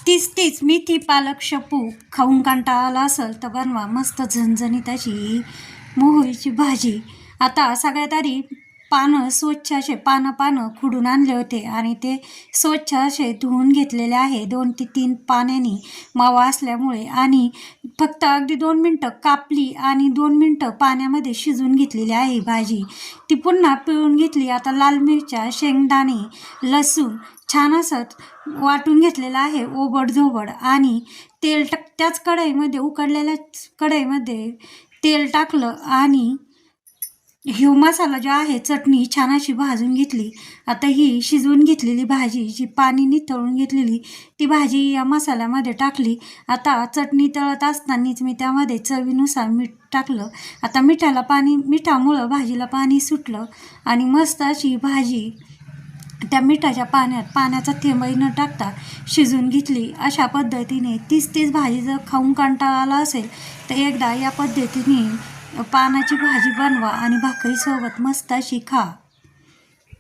तीच मेथी पालक शेपू खाऊन कंटाळा आला असेल तर बनवा मस्त झणझणीत अशी मोहरीची भाजी. आता सगळ्यात आधी पानं स्वच्छ असे पानं खुडून आणले होते आणि ते स्वच्छ असे धुवून घेतलेले आहे 2 ते 3 पाण्याने मावा असल्यामुळे. आणि फक्त अगदी 2 मिनटं कापली आणि 2 मिनटं पाण्यामध्ये शिजवून घेतलेली आहे भाजी. ती पुन्हा पिळून घेतली. आता लाल मिरच्या, शेंगदाणे, लसूण छान असं वाटून घेतलेलं आहे ओबडधोबड. आणि त्याच कढईमध्ये उकडलेल्या कढईमध्ये तेल टाकलं आणि ह्यो मसाला जो आहे चटणी छान अशी भाजून घेतली. आता ही शिजवून घेतलेली भाजी जी पाणी निथळून घेतलेली ती भाजी या मसाल्यामध्ये टाकली. आता चटणी तळत असतानाच मी त्यामध्ये चवीनुसार मीठ टाकलं. आता मिठामुळं भाजीला पाणी सुटलं आणि मस्त अशी भाजी त्या मिठाच्या पाण्याचा थेंबही न टाकता शिजवून घेतली. अशा पद्धतीने तीच भाजी जर खाऊन कंटाळा आला असेल तर एकदा या पद्धतीने पानाची भाजी बनवा आणि भाकरीसोबत मस्त अशी खा.